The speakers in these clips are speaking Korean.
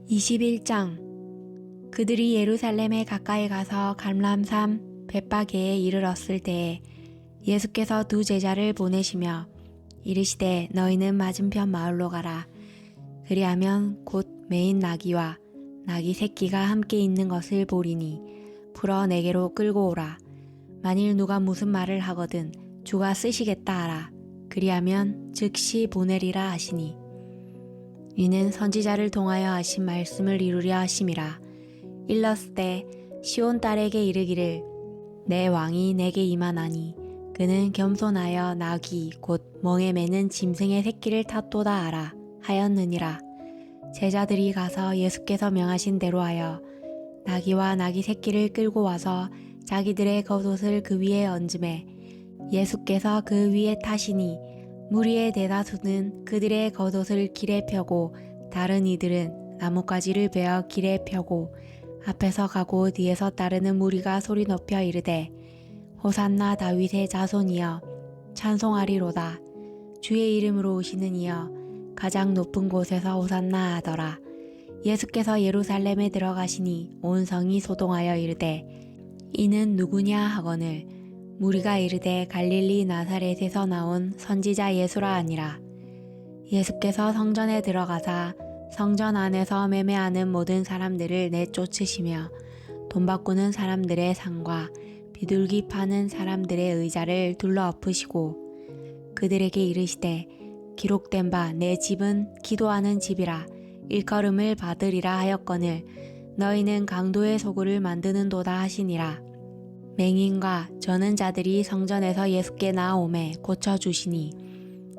21장 그들이 예루살렘에 가까이 가서 감람산 벳바게에 이르렀을 때에 예수께서 두 제자를 보내시며 이르시되 너희는 맞은편 마을로 가라. 그리하면 곧 매인 나귀와 나귀 새끼가 함께 있는 것을 보리니 풀어 내게로 끌고 오라. 만일 누가 무슨 말을 하거든 주가 쓰시겠다 하라. 그리하면 즉시 보내리라 하시니 이는 선지자를 통하여 하신 말씀을 이루려 하심이라. 일렀을 시온 딸에게 이르기를 내 왕이 내게 임하나니 그는 겸손하여 나귀 곧 멍에 매는 짐승의 새끼를 탔도다 하라 하였느니라. 제자들이 가서 예수께서 명하신 대로 하여 나귀와 나귀 새끼를 끌고 와서 자기들의 겉옷을 그 위에 얹음에 예수께서 그 위에 타시니 무리의 대다수는 그들의 겉옷을 길에 펴고 다른 이들은 나뭇가지를 베어 길에 펴고 앞에서 가고 뒤에서 따르는 무리가 소리 높여 이르되 호산나 다윗의 자손이여 찬송하리로다. 주의 이름으로 오시는 이여 가장 높은 곳에서 호산나 하더라. 예수께서 예루살렘에 들어가시니 온 성이 소동하여 이르되 이는 누구냐 하거늘 무리가 이르되 갈릴리 나사렛에서 나온 선지자 예수라 하니라. 예수께서 성전에 들어가사 성전 안에서 매매하는 모든 사람들을 내쫓으시며 돈 바꾸는 사람들의 상과 비둘기 파는 사람들의 의자를 둘러 엎으시고 그들에게 이르시되 기록된 바 내 집은 기도하는 집이라 일컬음을 받으리라 하였거늘 너희는 강도의 소굴을 만드는도다 하시니라. 맹인과 저는 자들이 성전에서 예수께 나아오매 고쳐주시니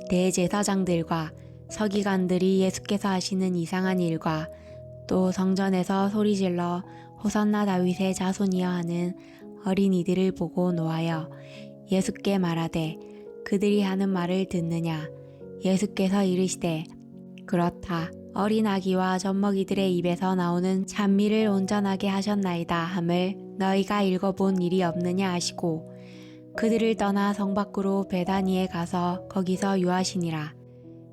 대제사장들과 서기관들이 예수께서 하시는 이상한 일과 또 성전에서 소리질러 호산나 다윗의 자손이여 하는 어린이들을 보고 노하여 예수께 말하되 그들이 하는 말을 듣느냐. 예수께서 이르시되 그렇다. 어린 아기와 젖먹이들의 입에서 나오는 찬미를 온전하게 하셨나이다 함을 너희가 읽어본 일이 없느냐 하시고 그들을 떠나 성 밖으로 베다니에 가서 거기서 유하시니라.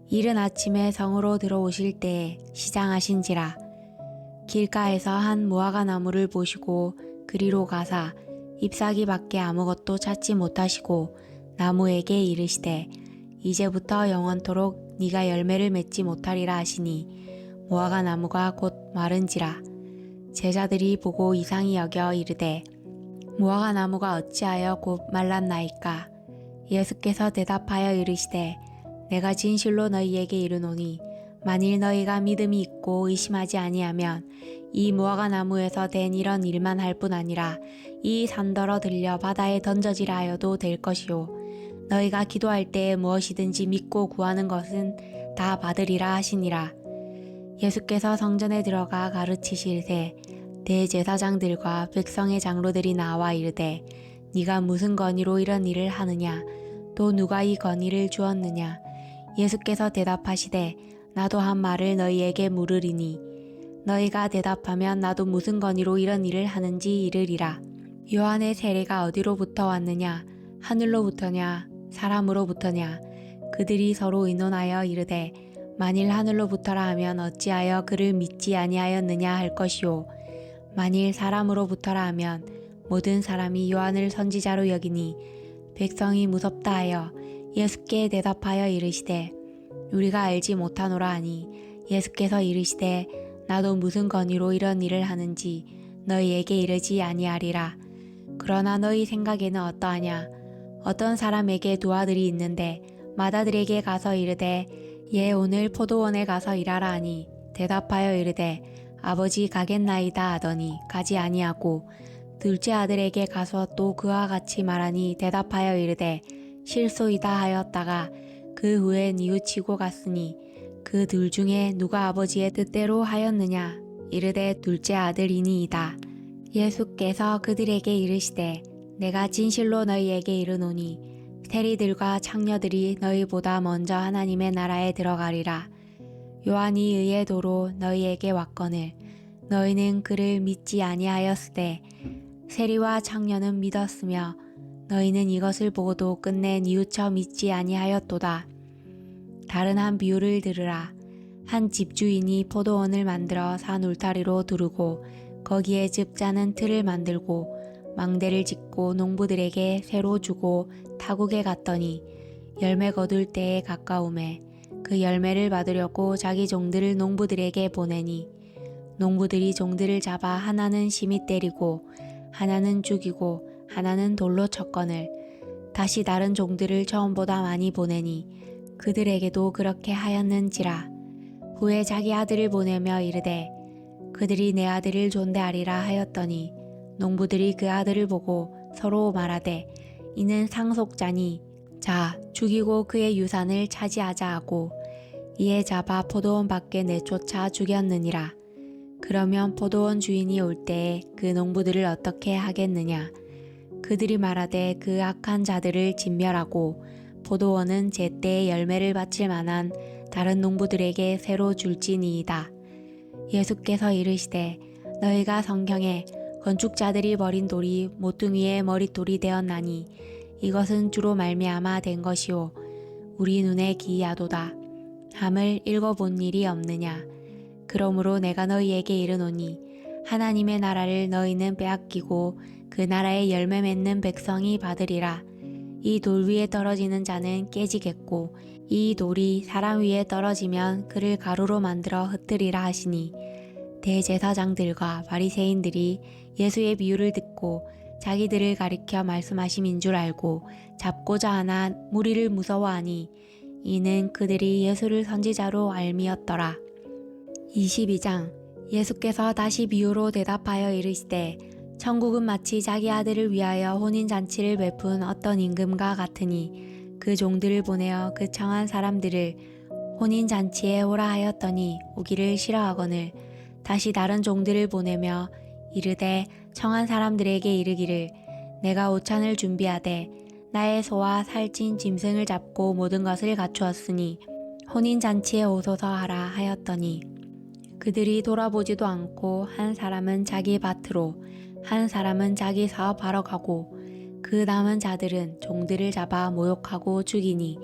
이른 아침에 성으로 들어오실 때에 시장하신지라. 길가에서 한 무화과 나무를 보시고 그리로 가사 잎사귀 밖에 아무것도 찾지 못하시고 나무에게 이르시되 이제부터 영원토록 네가 열매를 맺지 못하리라 하시니 무화과 나무가 곧 마른지라. 제자들이 보고 이상히 여겨 이르되 무화과 나무가 어찌하여 곧 말랐나이까. 예수께서 대답하여 이르시되 내가 진실로 너희에게 이르노니 만일 너희가 믿음이 있고 의심하지 아니하면 이 무화과 나무에서 된 이런 일만 할 뿐 아니라 이 산더러 들려 바다에 던져지라 하여도 될 것이요 너희가 기도할 때에 무엇이든지 믿고 구하는 것은 다 받으리라 하시니라. 예수께서 성전에 들어가 가르치실세 대제사장들과 백성의 장로들이 나와 이르되 네가 무슨 건의로 이런 일을 하느냐. 또 누가 이 건의를 주었느냐. 예수께서 대답하시되 나도 한 말을 너희에게 물으리니 너희가 대답하면 나도 무슨 건의로 이런 일을 하는지 이르리라. 요한의 세례가 어디로부터 왔느냐. 하늘로부터냐 사람으로부터냐. 그들이 서로 의논하여 이르되 만일 하늘로부터라 하면 어찌하여 그를 믿지 아니하였느냐 할 것이요 만일 사람으로부터라 하면 모든 사람이 요한을 선지자로 여기니 백성이 무섭다 하여 예수께 대답하여 이르시되 우리가 알지 못하노라 하니 예수께서 이르시되 나도 무슨 건의로 이런 일을 하는지 너희에게 이르지 아니하리라. 그러나 너희 생각에는 어떠하냐. 어떤 사람에게 두 아들이 있는데 맏아들에게 가서 이르되 얘 오늘 포도원에 가서 일하라 하니 대답하여 이르되 아버지 가겠나이다 하더니 가지 아니하고 둘째 아들에게 가서 또 그와 같이 말하니 대답하여 이르되 실소이다 하였다가 그 후에 뉘우치고 갔으니 그 둘 중에 누가 아버지의 뜻대로 하였느냐. 이르되 둘째 아들이니이다. 예수께서 그들에게 이르시되 내가 진실로 너희에게 이르노니 세리들과 창녀들이 너희보다 먼저 하나님의 나라에 들어가리라. 요한이 의의 도로 너희에게 왔거늘 너희는 그를 믿지 아니하였으되 세리와 창녀는 믿었으며 너희는 이것을 보고도 끝내 뉘우쳐 믿지 아니하였도다. 다른 한 비유를 들으라. 한 집주인이 포도원을 만들어 산 울타리로 두르고 거기에 즙 짜는 틀을 만들고 망대를 짓고 농부들에게 새로 주고 타국에 갔더니 열매 거둘 때에 가까움에 그 열매를 받으려고 자기 종들을 농부들에게 보내니 농부들이 종들을 잡아 하나는 심히 때리고 하나는 죽이고 하나는 돌로 쳤거늘 다시 다른 종들을 처음보다 많이 보내니 그들에게도 그렇게 하였는지라. 후에 자기 아들을 보내며 이르되 그들이 내 아들을 존대하리라 하였더니 농부들이 그 아들을 보고 서로 말하되 이는 상속자니 자 죽이고 그의 유산을 차지하자 하고 이에 잡아 포도원 밖에 내쫓아 죽였느니라. 그러면 포도원 주인이 올 때에 그 농부들을 어떻게 하겠느냐. 그들이 말하되 그 악한 자들을 진멸하고 포도원은 제때에 열매를 바칠 만한 다른 농부들에게 새로 줄지니이다. 예수께서 이르시되 너희가 성경에 건축자들이 버린 돌이 모퉁이의 머릿돌이 되었나니 이것은 주로 말미암아 된 것이요 우리 눈에 기이하도다 함을 읽어본 일이 없느냐. 그러므로 내가 너희에게 이르노니 하나님의 나라를 너희는 빼앗기고 그 나라의 열매 맺는 백성이 받으리라. 이 돌 위에 떨어지는 자는 깨지겠고 이 돌이 사람 위에 떨어지면 그를 가루로 만들어 흩뜨리라 하시니 대제사장들과 바리새인들이 예수의 비유를 듣고 자기들을 가리켜 말씀하심인 줄 알고 잡고자 하나 무리를 무서워하니 이는 그들이 예수를 선지자로 알미었더라. 22장 예수께서 다시 비유로 대답하여 이르시되 천국은 마치 자기 아들을 위하여 혼인잔치를 베푼 어떤 임금과 같으니 그 종들을 보내어 그 청한 사람들을 혼인잔치에 오라 하였더니 오기를 싫어하거늘 다시 다른 종들을 보내며 이르되 청한 사람들에게 이르기를 내가 오찬을 준비하되 나의 소와 살찐 짐승을 잡고 모든 것을 갖추었으니 혼인잔치에 오소서 하라 하였더니 그들이 돌아보지도 않고 한 사람은 자기 밭으로 한 사람은 자기 사업하러 가고 그 남은 자들은 종들을 잡아 모욕하고 죽이니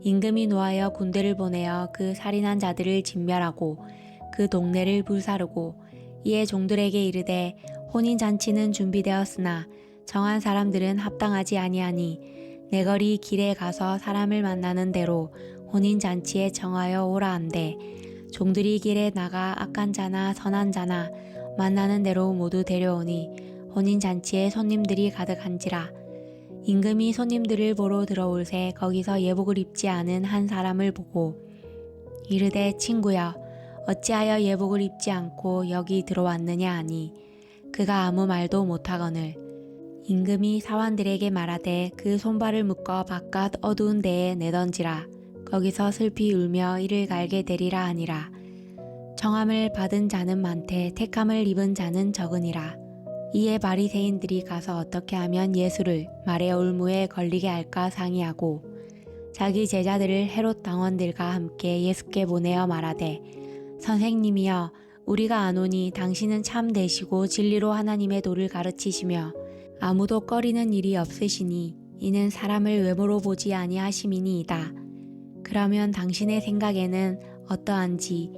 임금이 노하여 군대를 보내어 그 살인한 자들을 진멸하고 그 동네를 불사르고 이에 종들에게 이르되 혼인잔치는 준비되었으나 정한 사람들은 합당하지 아니하니 내거리 길에 가서 사람을 만나는 대로 혼인잔치에 정하여 오라 한대 종들이 길에 나가 악한 자나 선한 자나 만나는 대로 모두 데려오니 혼인잔치에 손님들이 가득한지라. 임금이 손님들을 보러 들어올새 거기서 예복을 입지 않은 한 사람을 보고 이르되 친구여 어찌하여 예복을 입지 않고 여기 들어왔느냐 하니 그가 아무 말도 못하거늘 임금이 사환들에게 말하되 그 손발을 묶어 바깥 어두운 데에 내던지라. 거기서 슬피 울며 이를 갈게 되리라 하니라. 정함을 받은 자는 많되 택함을 입은 자는 적으니라. 이에 바리새인들이 가서 어떻게 하면 예수를 말의 올무에 걸리게 할까 상의하고 자기 제자들을 헤롯 당원들과 함께 예수께 보내어 말하되 선생님이여 우리가 아노니 당신은 참 되시고 진리로 하나님의 도를 가르치시며 아무도 꺼리는 일이 없으시니 이는 사람을 외모로 보지 아니하심이니이다. 그러면 당신의 생각에는 어떠한지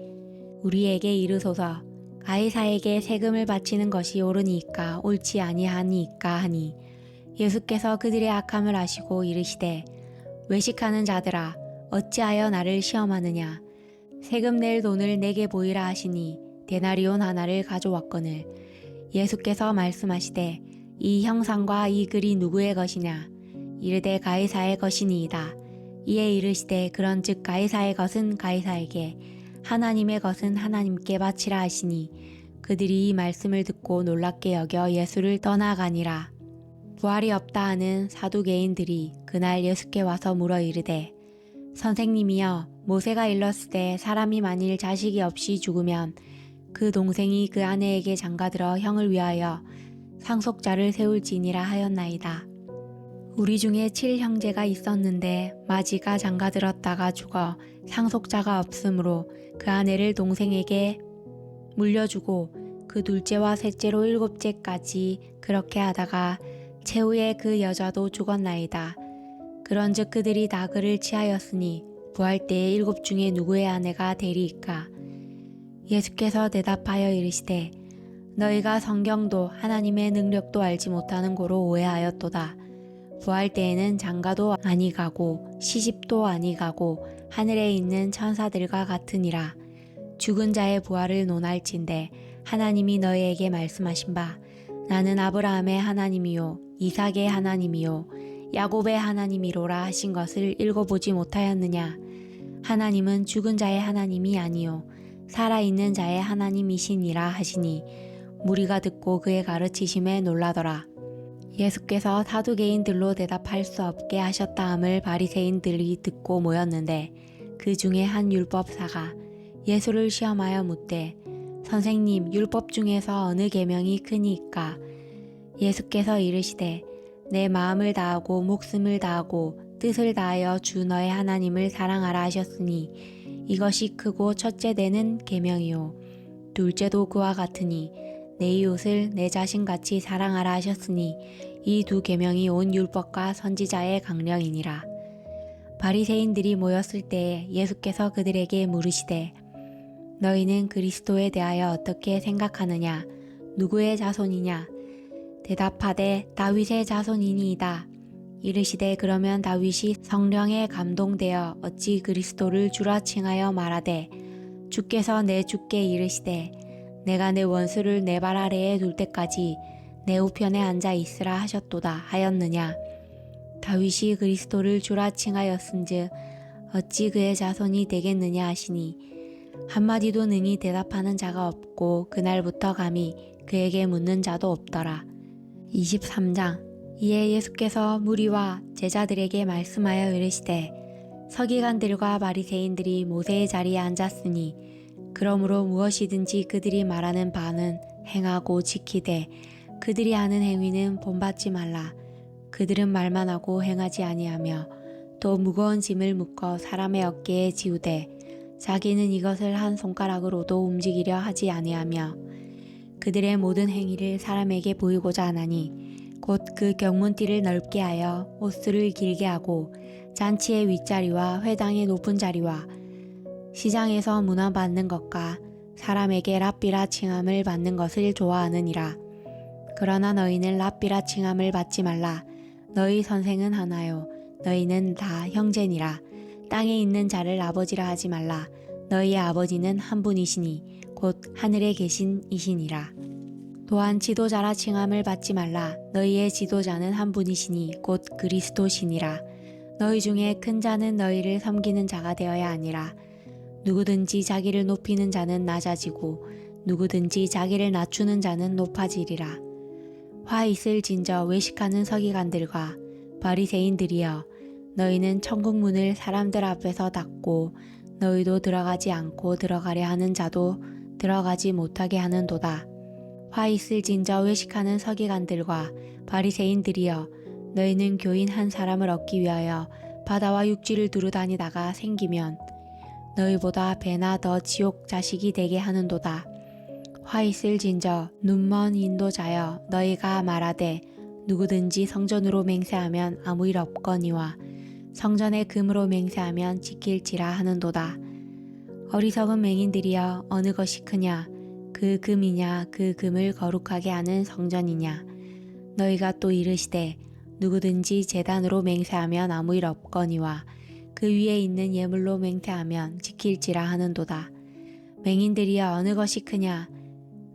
우리에게 이르소서. 가이사에게 세금을 바치는 것이 옳으니까 옳지 아니하니까 하니 예수께서 그들의 악함을 아시고 이르시되 외식하는 자들아 어찌하여 나를 시험하느냐. 세금 낼 돈을 내게 보이라 하시니 데나리온 하나를 가져왔거늘 예수께서 말씀하시되 이 형상과 이 글이 누구의 것이냐. 이르되 가이사의 것이니이다. 이에 이르시되 그런즉 가이사의 것은 가이사에게 하나님의 것은 하나님께 바치라 하시니 그들이 이 말씀을 듣고 놀랍게 여겨 예수를 떠나가니라. 부활이 없다 하는 사두개인들이 그날 예수께 와서 물어 이르되 선생님이여 모세가 일렀으되 사람이 만일 자식이 없이 죽으면 그 동생이 그 아내에게 장가들어 형을 위하여 상속자를 세울지니라 하였나이다. 우리 중에 7형제가 있었는데 마지가 장가들었다가 죽어 상속자가 없으므로 그 아내를 동생에게 물려주고 그 둘째와 셋째로 7째까지 그렇게 하다가 최후에 그 여자도 죽었나이다. 그런즉 그들이 다 그를 취하였으니 부할 때에 7 중에 누구의 아내가 되리이까. 예수께서 대답하여 이르시되 너희가 성경도 하나님의 능력도 알지 못하는 고로 오해하였도다. 부활 때에는 장가도 아니가고 시집도 아니가고 하늘에 있는 천사들과 같으니라. 죽은 자의 부활을 논할진대 하나님이 너희에게 말씀하신 바 나는 아브라함의 하나님이요 이삭의 하나님이요 야곱의 하나님이로라 하신 것을 읽어보지 못하였느냐. 하나님은 죽은 자의 하나님이 아니요 살아있는 자의 하나님이시니라 하시니 무리가 듣고 그의 가르치심에 놀라더라. 예수께서 사두개인들로 대답할 수 없게 하셨다함을 바리새인들이 듣고 모였는데 그 중에 한 율법사가 예수를 시험하여 묻되 선생님 율법 중에서 어느 계명이 크니이까? 예수께서 이르시되 내 마음을 다하고 목숨을 다하고 뜻을 다하여 주 너의 하나님을 사랑하라 하셨으니 이것이 크고 첫째 되는 계명이요 둘째도 그와 같으니 내 이웃을 내 자신같이 사랑하라 하셨으니 이 두 계명이 온 율법과 선지자의 강령이니라. 바리새인들이 모였을 때에 예수께서 그들에게 물으시되 너희는 그리스도에 대하여 어떻게 생각하느냐? 누구의 자손이냐? 대답하되 다윗의 자손이니이다. 이르시되 그러면 다윗이 성령에 감동되어 어찌 그리스도를 주라 칭하여 말하되 주께서 내 주께 이르시되 내가 내 원수를 내 발 아래에 둘 때까지 내 우편에 앉아 있으라 하셨도다 하였느냐. 다윗이 그리스도를 주라 칭하였은즉 어찌 그의 자손이 되겠느냐 하시니 한마디도 능히 대답하는 자가 없고 그날부터 감히 그에게 묻는 자도 없더라. 23장. 이에 예수께서 무리와 제자들에게 말씀하여 이르시되 서기관들과 바리새인들이 모세의 자리에 앉았으니 그러므로 무엇이든지 그들이 말하는 바는 행하고 지키되 그들이 하는 행위는 본받지 말라. 그들은 말만 하고 행하지 아니하며 또 무거운 짐을 묶어 사람의 어깨에 지우되 자기는 이것을 한 손가락으로도 움직이려 하지 아니하며 그들의 모든 행위를 사람에게 보이고자 하나니 곧 그 경문띠를 넓게 하여 옷수를 길게 하고 잔치의 윗자리와 회당의 높은 자리와 시장에서 문화받는 것과 사람에게 랍비라 칭함을 받는 것을 좋아하느니라. 그러나 너희는 랍비라 칭함을 받지 말라. 너희 선생은 하나요. 너희는 다 형제니라. 땅에 있는 자를 아버지라 하지 말라. 너희의 아버지는 한 분이시니 곧 하늘에 계신 이시니라. 또한 지도자라 칭함을 받지 말라. 너희의 지도자는 한 분이시니 곧 그리스도시니라. 너희 중에 큰 자는 너희를 섬기는 자가 되어야 하니라. 누구든지 자기를 높이는 자는 낮아지고 누구든지 자기를 낮추는 자는 높아지리라. 화 있을 진저 외식하는 서기관들과 바리새인들이여 너희는 천국 문을 사람들 앞에서 닫고 너희도 들어가지 않고 들어가려 하는 자도 들어가지 못하게 하는도다. 화 있을 진저 외식하는 서기관들과 바리새인들이여 너희는 교인 한 사람을 얻기 위하여 바다와 육지를 두루 다니다가 생기면 너희보다 배나 더 지옥 자식이 되게 하는도다. 화 있을 진저 눈먼 인도자여 너희가 말하되 누구든지 성전으로 맹세하면 아무 일 없거니와 성전의 금으로 맹세하면 지킬지라 하는도다. 어리석은 맹인들이여 어느 것이 크냐 그 금이냐 그 금을 거룩하게 하는 성전이냐. 너희가 또 이르시되 누구든지 제단으로 맹세하면 아무 일 없거니와 그 위에 있는 예물로 맹세하면 지킬지라 하는도다. 맹인들이여 어느 것이 크냐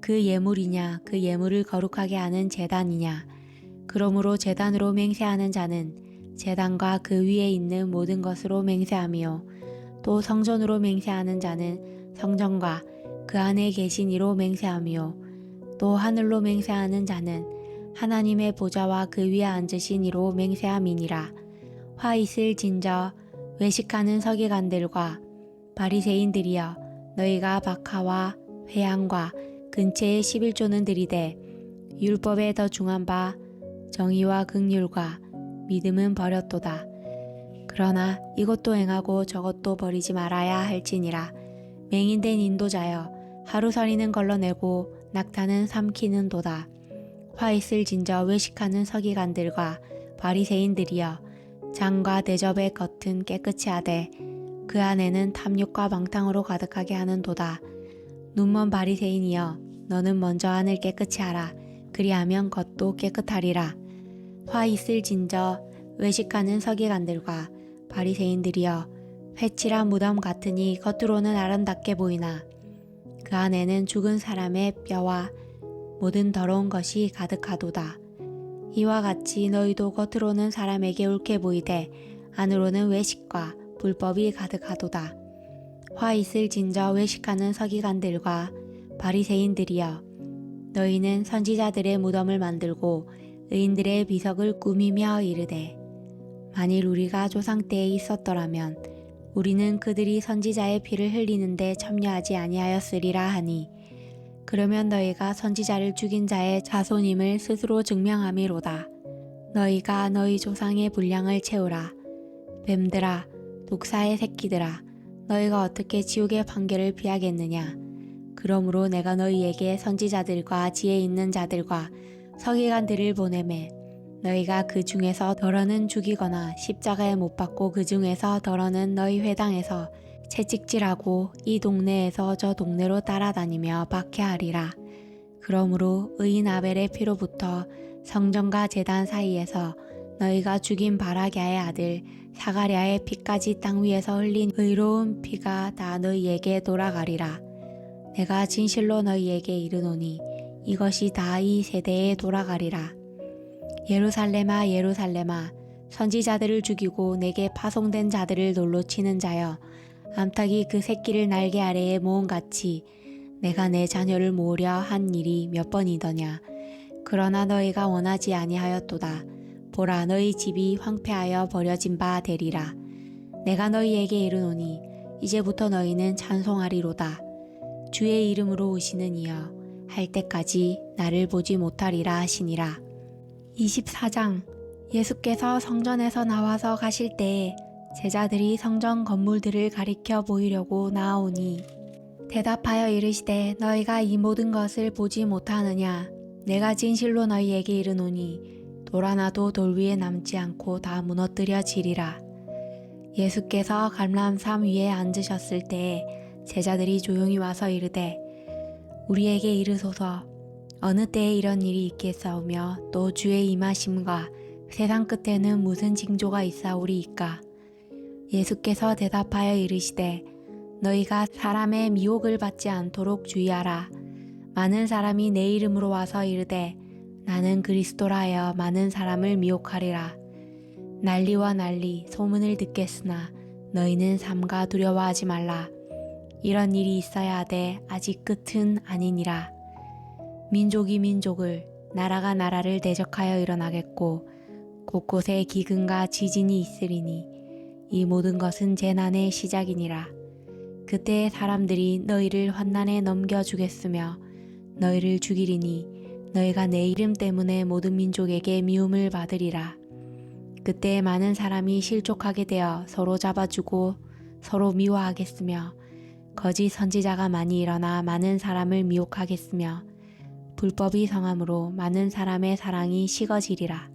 그 예물이냐 그 예물을 거룩하게 하는 제단이냐. 그러므로 제단으로 맹세하는 자는 제단과 그 위에 있는 모든 것으로 맹세하며 또 성전으로 맹세하는 자는 성전과 그 안에 계신 이로 맹세하며 또 하늘로 맹세하는 자는 하나님의 보좌와 그 위에 앉으신 이로 맹세함이니라. 화 있을 진저 외식하는 서기관들과 바리새인들이여 너희가 박하와 회향과 근처의 11조는 들이되 율법에 더 중한 바 정의와 긍휼과 믿음은 버렸도다. 그러나 이것도 행하고 저것도 버리지 말아야 할지니라. 맹인된 인도자여 하루살이는 걸러내고 낙타는 삼키는 도다. 화 있을 진저 외식하는 서기관들과 바리새인들이여 장과 대접의 겉은 깨끗이 하되 그 안에는 탐욕과 방탕으로 가득하게 하는 도다. 눈먼 바리새인이여, 너는 먼저 안을 깨끗이 하라. 그리하면 겉도 깨끗하리라. 화 있을진저 외식하는 서기관들과 바리새인들이여, 회칠한 무덤 같으니 겉으로는 아름답게 보이나 그 안에는 죽은 사람의 뼈와 모든 더러운 것이 가득하도다. 이와 같이 너희도 겉으로는 사람에게 옳게 보이되 안으로는 외식과 불법이 가득하도다. 화 있을진저 외식하는 서기관들과 바리새인들이여, 너희는 선지자들의 무덤을 만들고 의인들의 비석을 꾸미며 이르되, 만일 우리가 조상 때에 있었더라면 우리는 그들이 선지자의 피를 흘리는데 참여하지 아니하였으리라 하니, 그러면 너희가 선지자를 죽인 자의 자손임을 스스로 증명함이로다. 너희가 너희 조상의 분량을 채우라. 뱀들아, 독사의 새끼들아, 너희가 어떻게 지옥의 판결을 피하겠느냐. 그러므로 내가 너희에게 선지자들과 지혜 있는 자들과 서기관들을 보내매 너희가 그 중에서 덜어는 죽이거나 십자가에 못 박고 그 중에서 덜어는 너희 회당에서 채찍질하고 이 동네에서 저 동네로 따라다니며 박해하리라. 그러므로 의인 아벨의 피로부터 성전과 제단 사이에서 너희가 죽인 바라갸의 아들 사가랴의 피까지 땅 위에서 흘린 의로운 피가 다 너희에게 돌아가리라. 내가 진실로 너희에게 이르노니 이것이 다 이 세대에 돌아가리라. 예루살렘아 예루살렘아, 선지자들을 죽이고 내게 파송된 자들을 놀로 치는 자여, 암탉이 그 새끼를 날개 아래에 모음같이 내가 내 자녀를 모으려 한 일이 몇 번이더냐. 그러나 너희가 원하지 아니하였도다. 보라, 너희 집이 황폐하여 버려진 바 되리라. 내가 너희에게 이르노니 이제부터 너희는 찬송하리로다. 주의 이름으로 오시는 이여, 할 때까지 나를 보지 못하리라 하시니라. 24장. 예수께서 성전에서 나와서 가실 때에 제자들이 성전 건물들을 가리켜 보이려고 나아오니 대답하여 이르시되, 너희가 이 모든 것을 보지 못하느냐. 내가 진실로 너희에게 이르노니 돌 하나도 돌 위에 남지 않고 다 무너뜨려지리라. 예수께서 감람산 위에 앉으셨을 때에 제자들이 조용히 와서 이르되, 우리에게 이르소서, 어느 때에 이런 일이 있겠사오며 또 주의 임하심과 세상 끝에는 무슨 징조가 있사오리이까. 예수께서 대답하여 이르시되, 너희가 사람의 미혹을 받지 않도록 주의하라. 많은 사람이 내 이름으로 와서 이르되 나는 그리스도라 하여 많은 사람을 미혹하리라. 난리와 난리 소문을 듣겠으나 너희는 삼가 두려워하지 말라. 이런 일이 있어야 하되 아직 끝은 아니니라. 민족이 민족을, 나라가 나라를 대적하여 일어나겠고 곳곳에 기근과 지진이 있으리니 이 모든 것은 재난의 시작이니라. 그때 사람들이 너희를 환난에 넘겨주겠으며 너희를 죽이리니 너희가 내 이름 때문에 모든 민족에게 미움을 받으리라. 그때 많은 사람이 실족하게 되어 서로 잡아주고 서로 미워하겠으며 거짓 선지자가 많이 일어나 많은 사람을 미혹하겠으며 불법이 성함으로 많은 사람의 사랑이 식어지리라.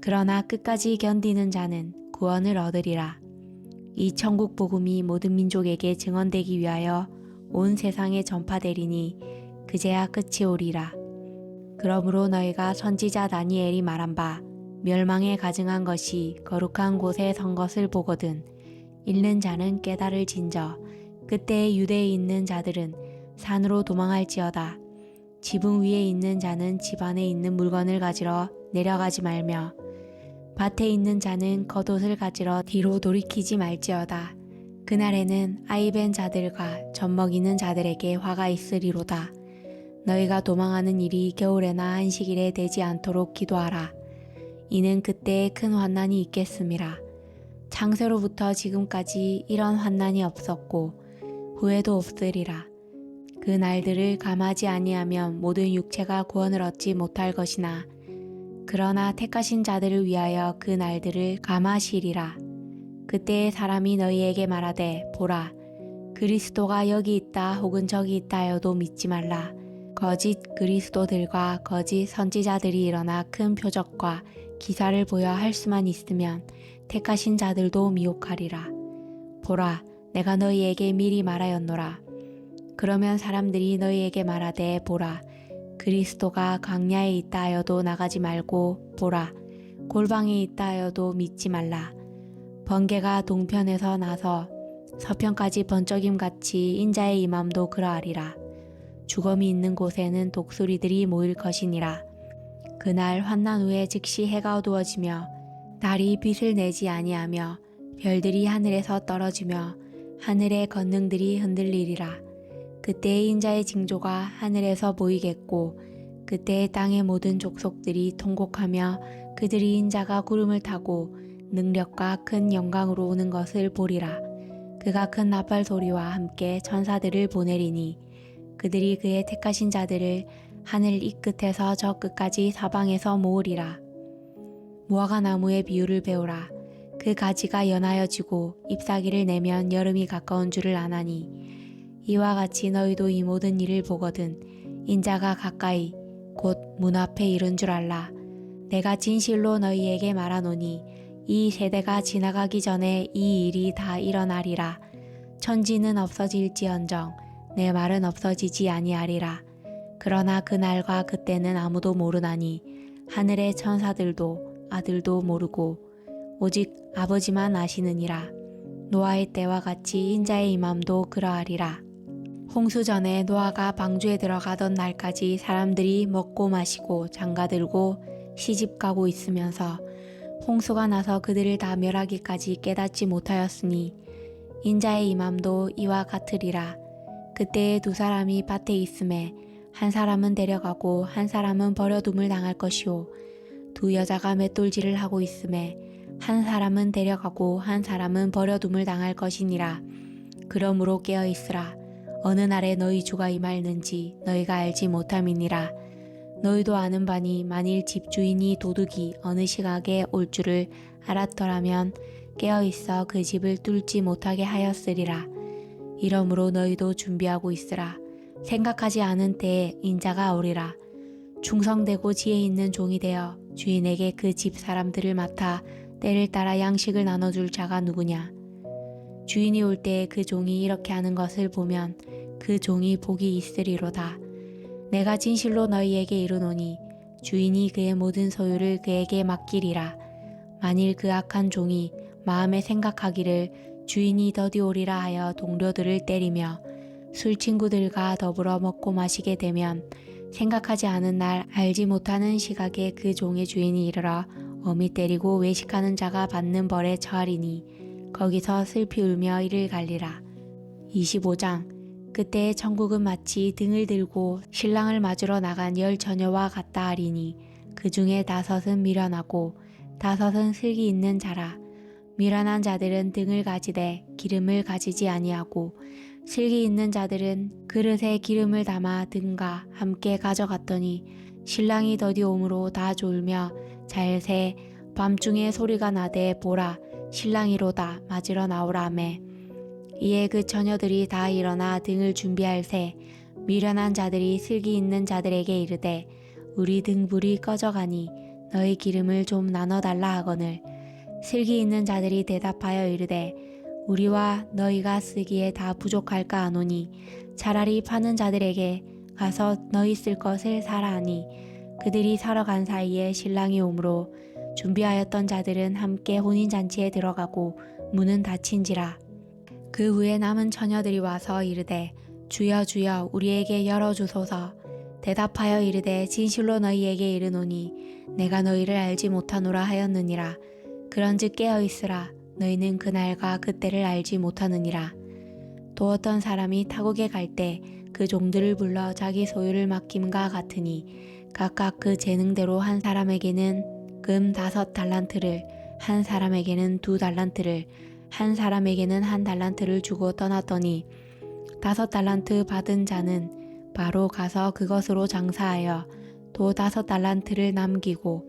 그러나 끝까지 견디는 자는 구원을 얻으리라. 이 천국 복음이 모든 민족에게 증언되기 위하여 온 세상에 전파되리니 그제야 끝이 오리라. 그러므로 너희가 선지자 다니엘이 말한 바 멸망에 가증한 것이 거룩한 곳에 선 것을 보거든 읽는 자는 깨달을진저. 그때에 유대에 있는 자들은 산으로 도망할지어다. 지붕 위에 있는 자는 집 안에 있는 물건을 가지러 내려가지 말며 밭에 있는 자는 겉옷을 가지러 뒤로 돌이키지 말지어다. 그날에는 아이벤 자들과 젖먹이는 자들에게 화가 있으리로다. 너희가 도망하는 일이 겨울에나 한식일에 되지 않도록 기도하라. 이는 그때에 큰 환난이 있겠음이라. 창세로부터 지금까지 이런 환난이 없었고 후에도 없으리라. 그 날들을 감하지 아니하면 모든 육체가 구원을 얻지 못할 것이나 그러나 택하신 자들을 위하여 그 날들을 감하시리라. 그때에 사람이 너희에게 말하되 보라, 그리스도가 여기 있다 혹은 저기 있다 하여도 믿지 말라. 거짓 그리스도들과 거짓 선지자들이 일어나 큰 표적과 기사를 보여 할 수만 있으면 택하신 자들도 미혹하리라. 보라, 내가 너희에게 미리 말하였노라. 그러면 사람들이 너희에게 말하되 보라 그리스도가 광야에 있다 하여도 나가지 말고 보라 골방에 있다 하여도 믿지 말라. 번개가 동편에서 나서 서편까지 번쩍임같이 인자의 임함도 그러하리라. 죽음이 있는 곳에는 독수리들이 모일 것이니라. 그날 환난 후에 즉시 해가 어두워지며 달이 빛을 내지 아니하며 별들이 하늘에서 떨어지며 하늘의 권능들이 흔들리리라. 그때의 인자의 징조가 하늘에서 보이겠고 그때의 땅의 모든 족속들이 통곡하며 그들이 인자가 구름을 타고 능력과 큰 영광으로 오는 것을 보리라. 그가 큰 나팔 소리와 함께 천사들을 보내리니 그들이 그의 택하신 자들을 하늘 이 끝에서 저 끝까지 사방에서 모으리라. 무화과 나무의 비유를 배우라. 그 가지가 연하여지고 잎사귀를 내면 여름이 가까운 줄을 아나니 이와 같이 너희도 이 모든 일을 보거든 인자가 가까이 곧 문 앞에 이른 줄 알라. 내가 진실로 너희에게 말하노니 이 세대가 지나가기 전에 이 일이 다 일어나리라. 천지는 없어질지언정 내 말은 없어지지 아니하리라. 그러나 그날과 그때는 아무도 모르나니 하늘의 천사들도 아들도 모르고 오직 아버지만 아시느니라. 노아의 때와 같이 인자의 임함도 그러하리라. 홍수 전에 노아가 방주에 들어가던 날까지 사람들이 먹고 마시고 장가들고 시집가고 있으면서 홍수가 나서 그들을 다 멸하기까지 깨닫지 못하였으니 인자의 임함도 이와 같으리라. 그때에 두 사람이 밭에 있음에 한 사람은 데려가고 한 사람은 버려둠을 당할 것이요 두 여자가 맷돌질을 하고 있음에 한 사람은 데려가고 한 사람은 버려둠을 당할 것이니라. 그러므로 깨어 있으라. 어느 날에 너희 주가 임할는지 너희가 알지 못함이니라. 너희도 아는 바니 만일 집주인이 도둑이 어느 시각에 올 줄을 알았더라면 깨어 있어 그 집을 뚫지 못하게 하였으리라. 이러므로 너희도 준비하고 있으라. 생각하지 않은 때에 인자가 오리라. 충성되고 지혜 있는 종이 되어 주인에게 그 집 사람들을 맡아 때를 따라 양식을 나눠줄 자가 누구냐. 주인이 올 때에 그 종이 이렇게 하는 것을 보면 그 종이 복이 있으리로다. 내가 진실로 너희에게 이르노니 주인이 그의 모든 소유를 그에게 맡기리라. 만일 그 악한 종이 마음에 생각하기를 주인이 더디 오리라 하여 동료들을 때리며 술 친구들과 더불어 먹고 마시게 되면 생각하지 않은 날 알지 못하는 시각에 그 종의 주인이 이르러 엄히 때리고 외식하는 자가 받는 벌에 처하리니 거기서 슬피 울며 이를 갈리라. 25장 그때의 천국은 마치 등을 들고 신랑을 맞으러 나간 10 처녀와 같다 하리니 그 중에 5은 미련하고 5은 슬기 있는 자라. 미련한 자들은 등을 가지되 기름을 가지지 아니하고 슬기 있는 자들은 그릇에 기름을 담아 등과 함께 가져갔더니 신랑이 더디 오므로 다 졸며 잘새 밤중에 소리가 나되 보라 신랑이로다 맞으러 나오라매. 이에 그 처녀들이 다 일어나 등을 준비할새 미련한 자들이 슬기 있는 자들에게 이르되 우리 등불이 꺼져가니 너희 기름을 좀 나눠달라 하거늘 슬기 있는 자들이 대답하여 이르되 우리와 너희가 쓰기에 다 부족할까 하노니 차라리 파는 자들에게 가서 너희 쓸 것을 사라 하니 그들이 사러 간 사이에 신랑이 오므로 준비하였던 자들은 함께 혼인잔치에 들어가고 문은 닫힌지라. 그 후에 남은 처녀들이 와서 이르되 주여 주여 우리에게 열어주소서. 대답하여 이르되 진실로 너희에게 이르노니 내가 너희를 알지 못하노라 하였느니라. 그런즉 깨어있으라. 너희는 그날과 그때를 알지 못하느니라. 또 어떤 사람이 타국에 갈 때 그 종들을 불러 자기 소유를 맡김과 같으니 각각 그 재능대로 한 사람에게는 금 5 달란트를 한 사람에게는 2 달란트를 한 사람에게는 1 달란트를 주고 떠났더니 5 달란트 받은 자는 바로 가서 그것으로 장사하여 또 5 달란트를 남기고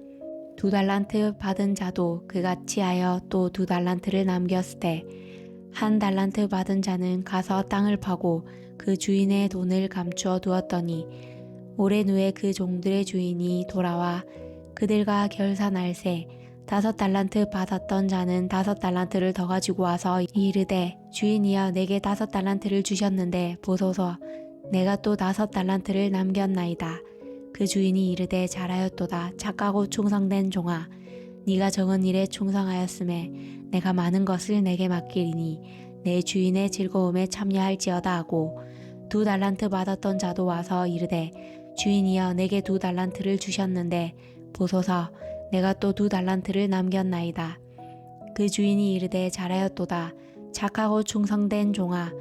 2 달란트 받은 자도 그같이 하여 또 2 달란트를 남겼으되 1 달란트 받은 자는 가서 땅을 파고 그 주인의 돈을 감추어 두었더니 오랜 후에 그 종들의 주인이 돌아와 그들과 결산할새 5 달란트 받았던 자는 5 달란트를 더 가지고 와서 이르되 주인이여 내게 5 달란트를 주셨는데 보소서 내가 또 5달란트를 남겼나이다. 그 주인이 이르되 잘하였도다. 착하고 충성된 종아, 네가 적은 일에 충성하였음에 내가 많은 것을 내게 맡기리니 내 주인의 즐거움에 참여할지어다 하고 2달란트 받았던 자도 와서 이르되 주인이여 내게 2달란트를 주셨는데 보소서 내가 또 2달란트를 남겼나이다. 그 주인이 이르되 잘하였도다. 착하고 충성된 종아,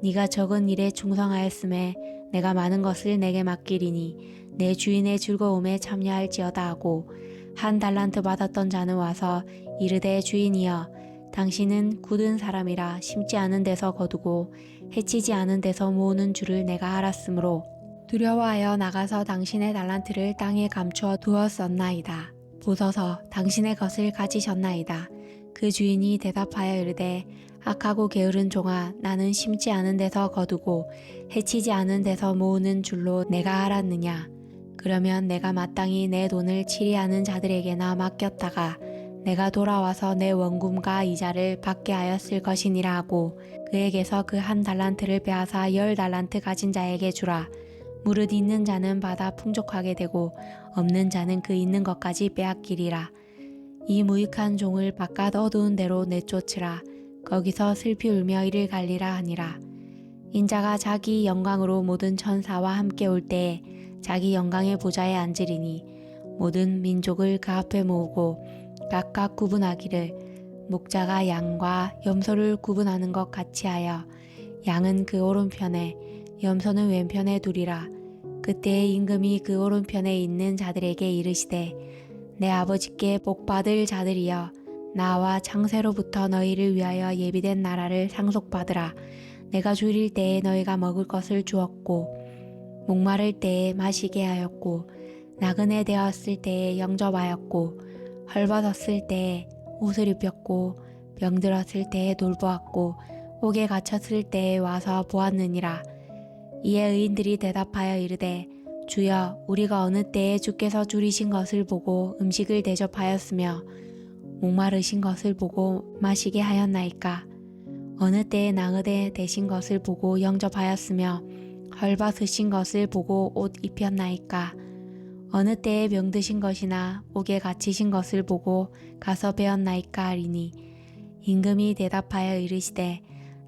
네가 적은 일에 충성하였음에 내가 많은 것을 내게 맡기리니 내 주인의 즐거움에 참여할지어다 하고 1달란트 받았던 자는 와서 이르되 주인이여 당신은 굳은 사람이라 심지 않은 데서 거두고 해치지 않은 데서 모으는 줄을 내가 알았으므로 두려워하여 나가서 당신의 달란트를 땅에 감추어 두었었나이다. 보소서 당신의 것을 가지셨나이다. 그 주인이 대답하여 이르되 악하고 게으른 종아, 나는 심지 않은 데서 거두고 해치지 않은 데서 모으는 줄로 내가 알았느냐. 그러면 내가 마땅히 내 돈을 치리하는 자들에게나 맡겼다가 내가 돌아와서 내 원금과 이자를 받게 하였을 것이니라 하고 그에게서 그 1달란트를 빼앗아 10달란트 가진 자에게 주라. 무릇 있는 자는 받아 풍족하게 되고 없는 자는 그 있는 것까지 빼앗기리라. 이 무익한 종을 바깥 어두운 데로 내쫓으라. 거기서 슬피 울며 이를 갈리라 하니라. 인자가 자기 영광으로 모든 천사와 함께 올 때에 자기 영광의 보좌에 앉으리니 모든 민족을 그 앞에 모으고 각각 구분하기를 목자가 양과 염소를 구분하는 것 같이 하여 양은 그 오른편에 염소는 왼편에 두리라. 그때의 임금이 그 오른편에 있는 자들에게 이르시되 내 아버지께 복받을 자들이여 나와 창세로부터 너희를 위하여 예비된 나라를 상속받으라. 내가 줄일 때에 너희가 먹을 것을 주었고 목마를 때에 마시게 하였고 나그네 되었을 때에 영접하였고 헐벗었을 때에 옷을 입혔고 병들었을 때에 돌보았고 옥에 갇혔을 때에 와서 보았느니라. 이에 의인들이 대답하여 이르되 주여 우리가 어느 때에 주께서 줄이신 것을 보고 음식을 대접하였으며 목마르신 것을 보고 마시게 하였나이까. 어느 때에 나그네 되신 것을 보고 영접하였으며 헐벗으신 것을 보고 옷 입혔나이까. 어느 때에 병드신 것이나 옥에 갇히신 것을 보고 가서 배웠나이까 하리니 임금이 대답하여 이르시되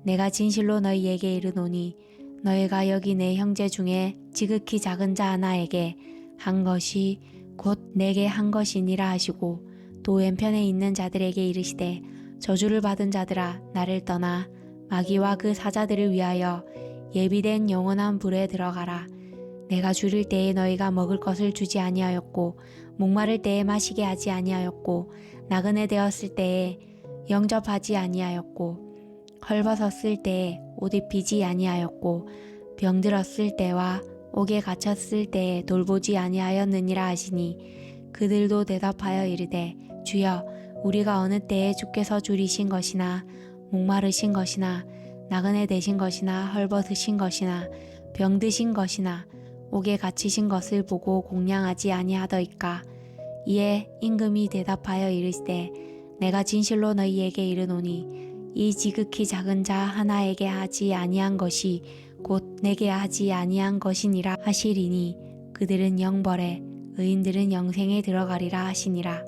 내가 진실로 너희에게 이르노니 너희가 여기 내 형제 중에 지극히 작은 자 하나에게 한 것이 곧 내게 한 것이니라 하시고 또 왼편에 있는 자들에게 이르시되 저주를 받은 자들아 나를 떠나 마귀와 그 사자들을 위하여 예비된 영원한 불에 들어가라. 내가 줄일 때에 너희가 먹을 것을 주지 아니하였고 목마를 때에 마시게 하지 아니하였고 나그네 되었을 때에 영접하지 아니하였고 헐벗었을 때에 옷 입히지 아니하였고 병들었을 때와 옥에 갇혔을 때에 돌보지 아니하였느니라 하시니 그들도 대답하여 이르되 주여 우리가 어느 때에 주께서 줄이신 것이나 목마르신 것이나 나그네 되신 것이나 헐벗으신 것이나 병드신 것이나 옥에 갇히신 것을 보고 공양하지 아니하더이까. 이에 임금이 대답하여 이르시되 내가 진실로 너희에게 이르노니 이 지극히 작은 자 하나에게 하지 아니한 것이 곧 내게 하지 아니한 것이니라 하시리니 그들은 영벌에 의인들은 영생에 들어가리라 하시니라.